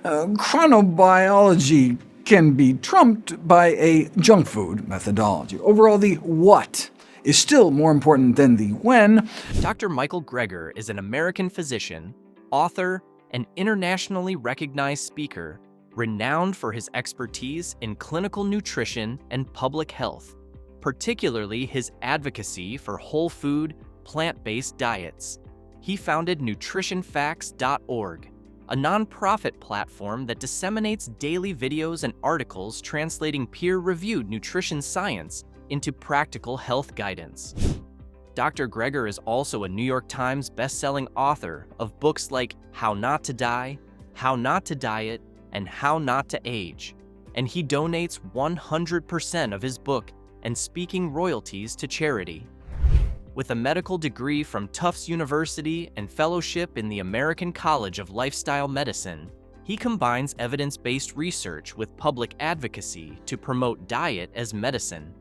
Chronobiology can be trumped by a junk food methodology. Overall, the what is still more important than the when. Dr. Michael Greger is an American physician, author, and internationally recognized speaker, renowned for his expertise in clinical nutrition and public health, particularly his advocacy for whole food, plant-based diets. He founded nutritionfacts.org, a nonprofit platform that disseminates daily videos and articles translating peer-reviewed nutrition science into practical health guidance. Dr. Greger is also a New York Times best-selling author of books like How Not to Die, How Not to Diet, and How Not to Age, and he donates 100% of his book and speaking royalties to charity. With a medical degree from Tufts University and fellowship in the American College of Lifestyle Medicine, he combines evidence-based research with public advocacy to promote diet as medicine.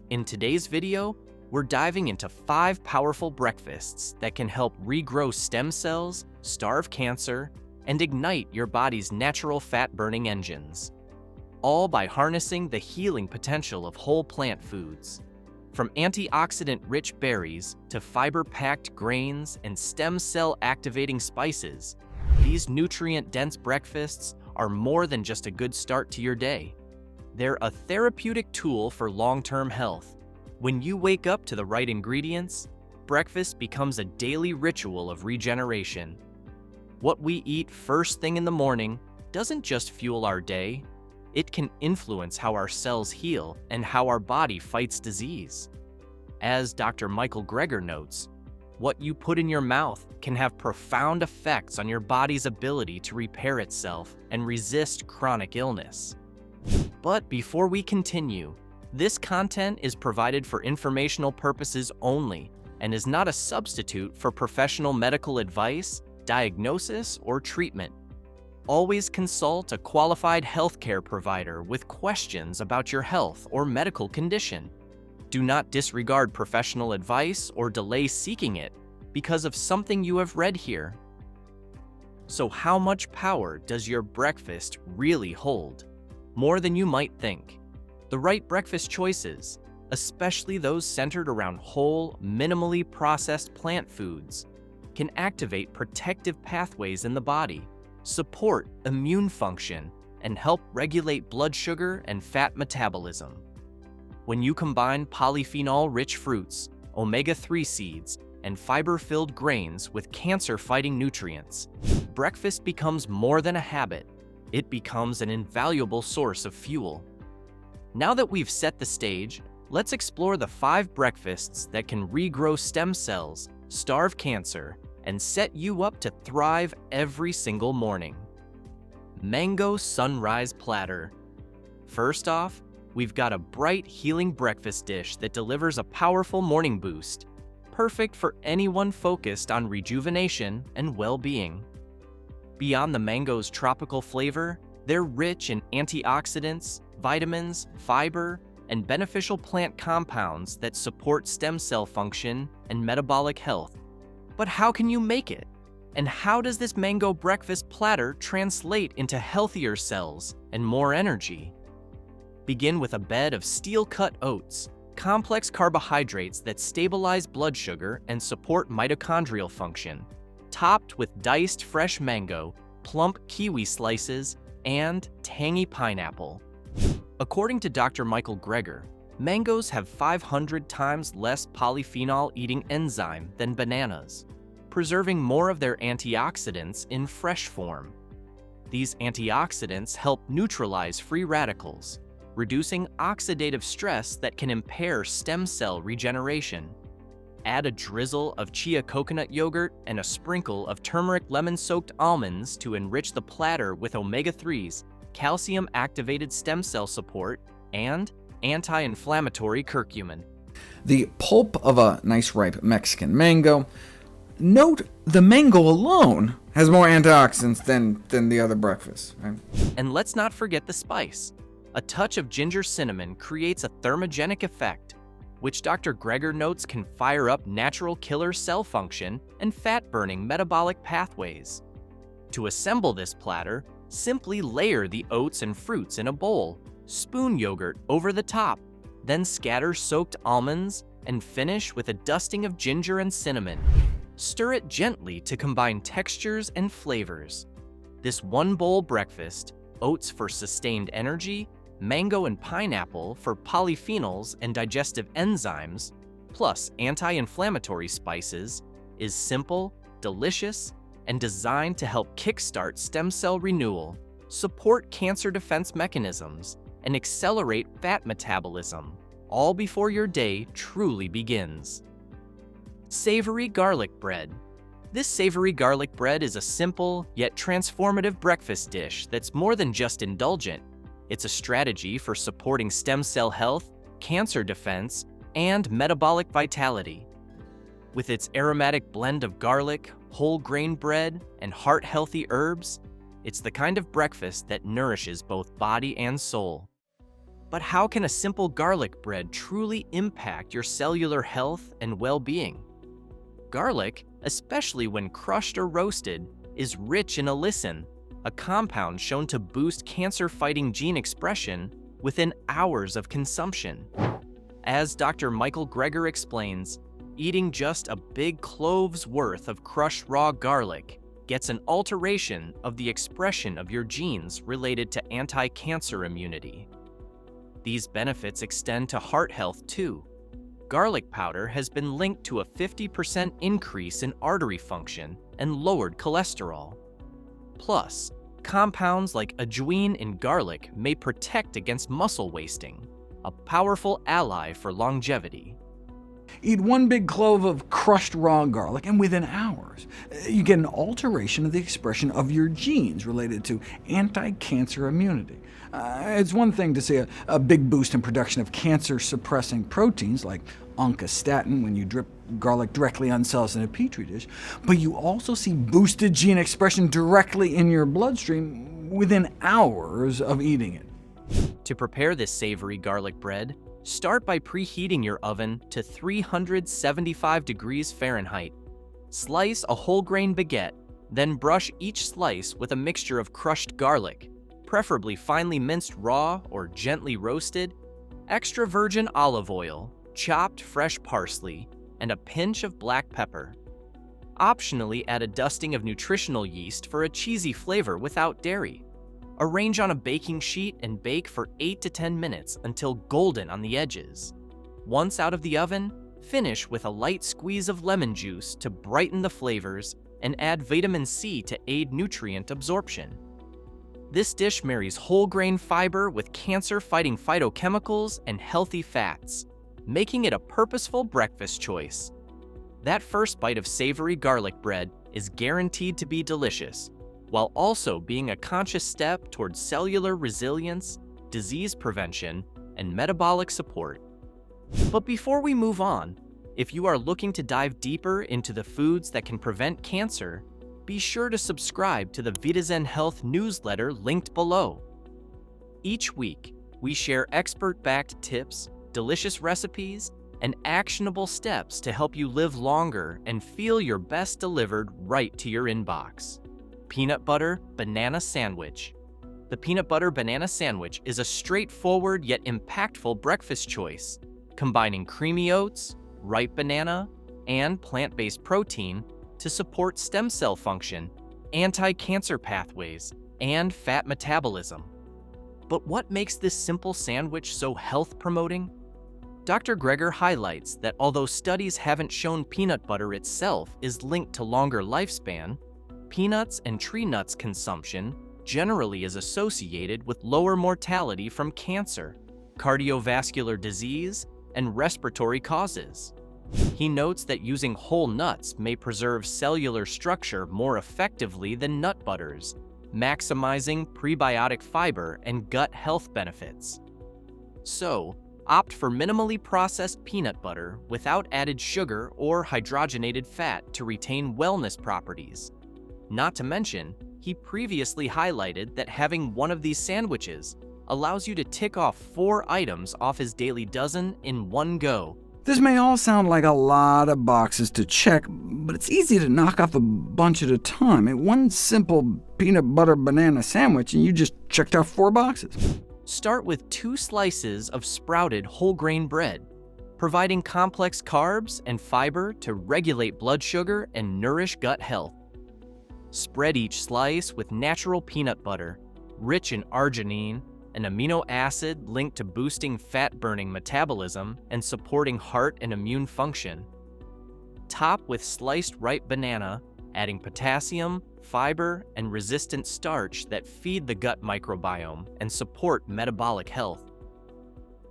In today's video, we're diving into 5 powerful breakfasts that can help regrow stem cells, starve cancer, and ignite your body's natural fat-burning engines, all by harnessing the healing potential of whole plant foods. From antioxidant-rich berries to fiber-packed grains and stem cell-activating spices, these nutrient-dense breakfasts are more than just a good start to your day. They're a therapeutic tool for long-term health. When you wake up to the right ingredients, breakfast becomes a daily ritual of regeneration. What we eat first thing in the morning doesn't just fuel our day, it can influence how our cells heal and how our body fights disease. As Dr. Michael Greger notes, what you put in your mouth can have profound effects on your body's ability to repair itself and resist chronic illness. But before we continue, this content is provided for informational purposes only and is not a substitute for professional medical advice, diagnosis, or treatment. Always consult a qualified healthcare provider with questions about your health or medical condition. Do not disregard professional advice or delay seeking it because of something you have read here. So how much power does your breakfast really hold? More than you might think. The right breakfast choices, especially those centered around whole, minimally processed plant foods, can activate protective pathways in the body, support immune function, and help regulate blood sugar and fat metabolism. When you combine polyphenol-rich fruits, omega-3 seeds, and fiber-filled grains with cancer-fighting nutrients, breakfast becomes more than a habit. It becomes an invaluable source of fuel. Now that we've set the stage, let's explore the 5 breakfasts that can regrow stem cells, starve cancer, and set you up to thrive every single morning. Mango Sunrise Platter. First off, we've got a bright, healing breakfast dish that delivers a powerful morning boost, perfect for anyone focused on rejuvenation and well-being. Beyond the mango's tropical flavor, they're rich in antioxidants, vitamins, fiber, and beneficial plant compounds that support stem cell function and metabolic health. But how can you make it? And how does this mango breakfast platter translate into healthier cells and more energy? Begin with a bed of steel-cut oats, complex carbohydrates that stabilize blood sugar and support mitochondrial function, topped with diced fresh mango, plump kiwi slices, and tangy pineapple. According to Dr. Michael Greger, mangoes have 500 times less polyphenol-eating enzyme than bananas, preserving more of their antioxidants in fresh form. These antioxidants help neutralize free radicals, reducing oxidative stress that can impair stem cell regeneration. Add a drizzle of chia coconut yogurt and a sprinkle of turmeric lemon-soaked almonds to enrich the platter with omega-3s, calcium-activated stem cell support, and anti-inflammatory curcumin. The pulp of a nice ripe Mexican mango. Note the mango alone has more antioxidants than the other breakfasts. Right? And let's not forget the spice. A touch of ginger cinnamon creates a thermogenic effect, which Dr. Greger notes can fire up natural killer cell function and fat-burning metabolic pathways. To assemble this platter, Simply layer the oats and fruits in a bowl, spoon yogurt over the top, then scatter soaked almonds, and finish with a dusting of ginger and cinnamon. Stir it gently to combine textures and flavors. This one-bowl breakfast, oats for sustained energy, mango and pineapple for polyphenols and digestive enzymes, plus anti-inflammatory spices, is simple, delicious, and designed to help kickstart stem cell renewal, support cancer defense mechanisms, and accelerate fat metabolism, all before your day truly begins. Savory garlic bread. This savory garlic bread is a simple yet transformative breakfast dish that's more than just indulgent. It's a strategy for supporting stem cell health, cancer defense, and metabolic vitality. With its aromatic blend of garlic, whole grain bread, and heart-healthy herbs, it's the kind of breakfast that nourishes both body and soul. But how can a simple garlic bread truly impact your cellular health and well-being? Garlic, especially when crushed or roasted, is rich in allicin, a compound shown to boost cancer-fighting gene expression within hours of consumption. As Dr. Michael Greger explains, eating just a big clove's worth of crushed raw garlic gets an alteration of the expression of your genes related to anti-cancer immunity. These benefits extend to heart health too. Garlic powder has been linked to a 50% increase in artery function and lowered cholesterol. Plus, compounds like ajuine in garlic may protect against muscle wasting, a powerful ally for longevity. Eat one big clove of crushed raw garlic, and within hours, you get an alteration of the expression of your genes related to anti-cancer immunity. It's one thing to see a big boost in production of cancer-suppressing proteins like oncostatin when you drip garlic directly on cells in a petri dish, but you also see boosted gene expression directly in your bloodstream within hours of eating it. To prepare this savory garlic bread, start by preheating your oven to 375 degrees Fahrenheit. Slice a whole grain baguette, then brush each slice with a mixture of crushed garlic, preferably finely minced raw or gently roasted, extra virgin olive oil, chopped fresh parsley, and a pinch of black pepper. Optionally, add a dusting of nutritional yeast for a cheesy flavor without dairy. Arrange on a baking sheet and bake for 8 to 10 minutes until golden on the edges. Once out of the oven, finish with a light squeeze of lemon juice to brighten the flavors and add vitamin C to aid nutrient absorption. This dish marries whole grain fiber with cancer-fighting phytochemicals and healthy fats, making it a purposeful breakfast choice. That first bite of savory garlic bread is guaranteed to be delicious, while also being a conscious step towards cellular resilience, disease prevention, and metabolic support. But before we move on, if you are looking to dive deeper into the foods that can prevent cancer, be sure to subscribe to the Vitazen Health newsletter linked below. Each week, we share expert-backed tips, delicious recipes, and actionable steps to help you live longer and feel your best delivered right to your inbox. Peanut butter banana sandwich. The peanut butter banana sandwich is a straightforward yet impactful breakfast choice, combining creamy oats, ripe banana, and plant-based protein to support stem cell function, anti-cancer pathways, and fat metabolism. But what makes this simple sandwich so health-promoting? Dr. Greger highlights that although studies haven't shown peanut butter itself is linked to longer lifespan, peanuts and tree nuts consumption generally is associated with lower mortality from cancer, cardiovascular disease, and respiratory causes. He notes that using whole nuts may preserve cellular structure more effectively than nut butters, maximizing prebiotic fiber and gut health benefits. So, opt for minimally processed peanut butter without added sugar or hydrogenated fat to retain wellness properties. Not to mention, he previously highlighted that having one of these sandwiches allows you to tick off 4 items off his daily dozen in one go, This may all sound like a lot of boxes to check, but it's easy to knock off a bunch at a time. One simple peanut butter banana sandwich, and you just checked off 4 boxes. Start with 2 slices of sprouted whole grain bread, providing complex carbs and fiber to regulate blood sugar and nourish gut health. Spread each slice with natural peanut butter, rich in arginine, an amino acid linked to boosting fat-burning metabolism and supporting heart and immune function. Top with sliced ripe banana, adding potassium, fiber, and resistant starch that feed the gut microbiome and support metabolic health.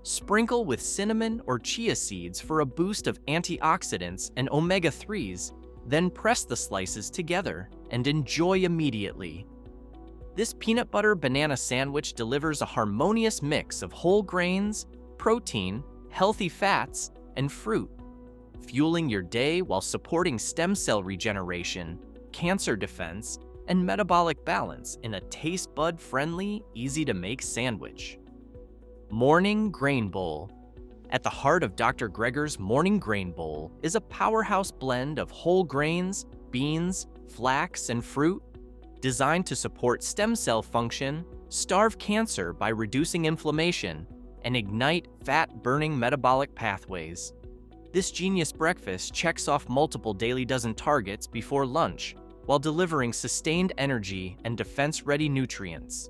Sprinkle with cinnamon or chia seeds for a boost of antioxidants and omega-3s, then press the slices together and enjoy immediately. This peanut butter banana sandwich delivers a harmonious mix of whole grains, protein, healthy fats, and fruit, fueling your day while supporting stem cell regeneration, cancer defense, and metabolic balance in a taste bud-friendly, easy-to-make sandwich. Morning Grain Bowl. At the heart of Dr. Greger's Morning Grain Bowl is a powerhouse blend of whole grains, beans, flax, and fruit, designed to support stem cell function, starve cancer by reducing inflammation, and ignite fat-burning metabolic pathways. This genius breakfast checks off multiple daily dozen targets before lunch, while delivering sustained energy and defense-ready nutrients.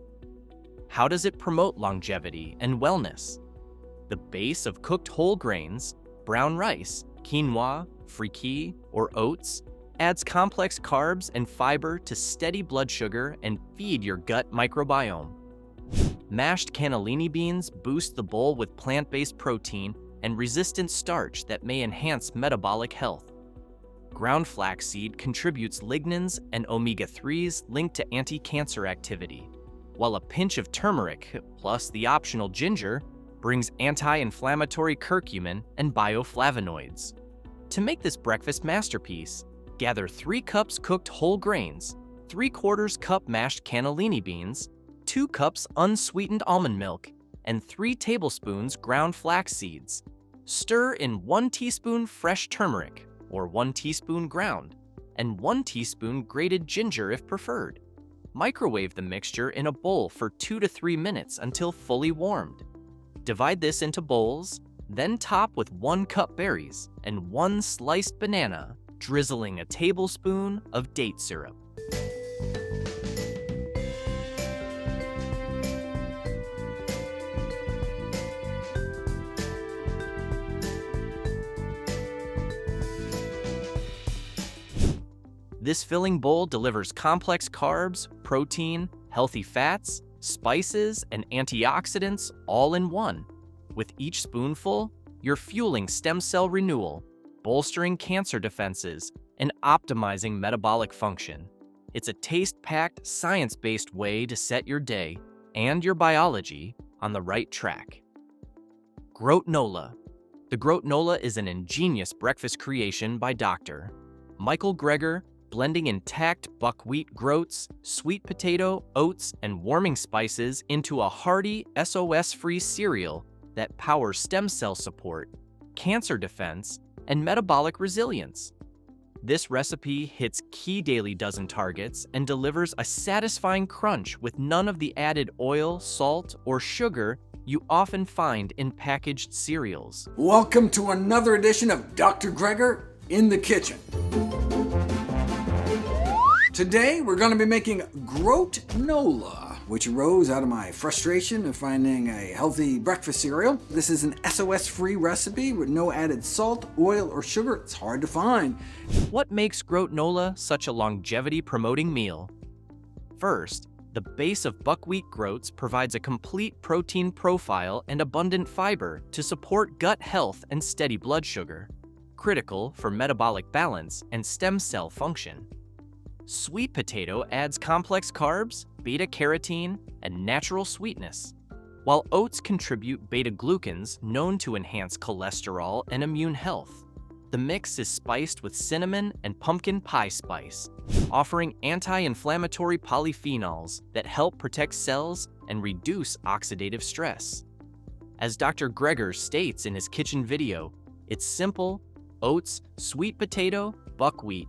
How does it promote longevity and wellness? The base of cooked whole grains, brown rice, quinoa, fricassee, or oats, adds complex carbs and fiber to steady blood sugar and feed your gut microbiome. Mashed cannellini beans boost the bowl with plant-based protein and resistant starch that may enhance metabolic health. Ground flaxseed contributes lignans and omega-3s linked to anti-cancer activity, while a pinch of turmeric, plus the optional ginger, brings anti-inflammatory curcumin and bioflavonoids. To make this breakfast masterpiece, gather 3 cups cooked whole grains, 3/4 cup mashed cannellini beans, 2 cups unsweetened almond milk, and 3 tablespoons ground flax seeds. Stir in 1 teaspoon fresh turmeric, or 1 teaspoon ground, and 1 teaspoon grated ginger if preferred. Microwave the mixture in a bowl for 2 to 3 minutes until fully warmed. Divide this into bowls, then top with 1 cup berries and 1 sliced banana, drizzling a tablespoon of date syrup. This filling bowl delivers complex carbs, protein, healthy fats, spices, and antioxidants all in one. With each spoonful, you're fueling stem cell renewal, bolstering cancer defenses, and optimizing metabolic function. It's a taste-packed, science-based way to set your day and your biology on the right track. Groat nola. The Groat nola is an ingenious breakfast creation by Dr. Michael Greger, blending intact buckwheat groats, sweet potato, oats, and warming spices into a hearty, SOS-free cereal that powers stem cell support, cancer defense, and metabolic resilience. This recipe hits key daily dozen targets and delivers a satisfying crunch with none of the added oil, salt, or sugar you often find in packaged cereals. Welcome to another edition of Dr. Greger in the Kitchen. Today, we're going to be making Groat nola, which arose out of my frustration of finding a healthy breakfast cereal. This is an SOS-free recipe with no added salt, oil, or sugar. It's hard to find. What makes Groat nola such a longevity-promoting meal? First, the base of buckwheat groats provides a complete protein profile and abundant fiber to support gut health and steady blood sugar, critical for metabolic balance and stem cell function. Sweet potato adds complex carbs, beta-carotene, and natural sweetness, while oats contribute beta-glucans known to enhance cholesterol and immune health. The mix is spiced with cinnamon and pumpkin pie spice, offering anti-inflammatory polyphenols that help protect cells and reduce oxidative stress. As Dr. Greger states in his kitchen video, It's simple: oats, sweet potato, buckwheat.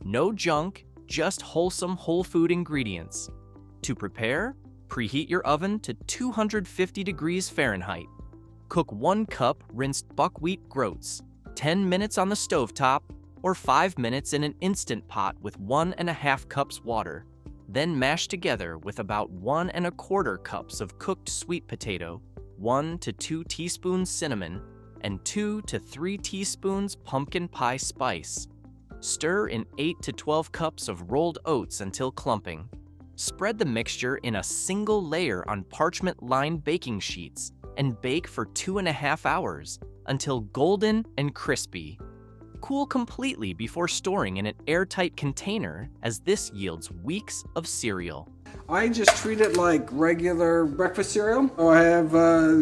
No junk, just wholesome whole food ingredients. To prepare, preheat your oven to 250 degrees Fahrenheit. Cook 1 cup rinsed buckwheat groats, 10 minutes on the stovetop, or 5 minutes in an instant pot with 1½ cups water. Then mash together with about 1¼ cups of cooked sweet potato, 1 to 2 teaspoons cinnamon, and 2 to 3 teaspoons pumpkin pie spice. Stir in 8 to 12 cups of rolled oats until clumping. Spread the mixture in a single layer on parchment-lined baking sheets and bake for 2½ hours until golden and crispy. Cool completely before storing in an airtight container, as this yields weeks of cereal. I just treat it like regular breakfast cereal. I have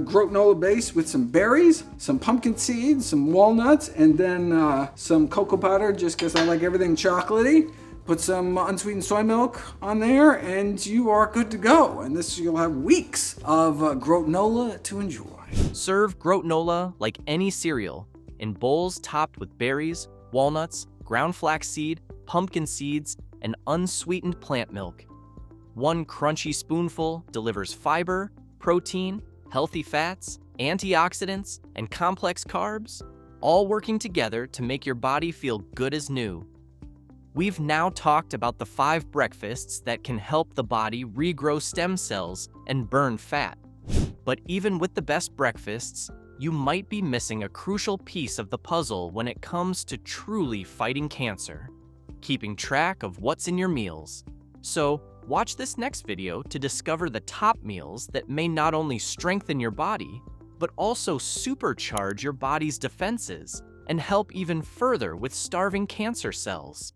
Groat nola base with some berries, some pumpkin seeds, some walnuts, and then some cocoa powder just because I like everything chocolatey. Put some unsweetened soy milk on there, and you are good to go. And this, you'll have weeks of Groat nola to enjoy. Serve Groat nola like any cereal, in bowls topped with berries, walnuts, ground flaxseed, pumpkin seeds, and unsweetened plant milk. 1 crunchy spoonful delivers fiber, protein, healthy fats, antioxidants, and complex carbs, all working together to make your body feel good as new. We've now talked about the 5 breakfasts that can help the body regrow stem cells and burn fat. But even with the best breakfasts, you might be missing a crucial piece of the puzzle when it comes to truly fighting cancer: keeping track of what's in your meals. So, watch this next video to discover the top meals that may not only strengthen your body, but also supercharge your body's defenses and help even further with starving cancer cells.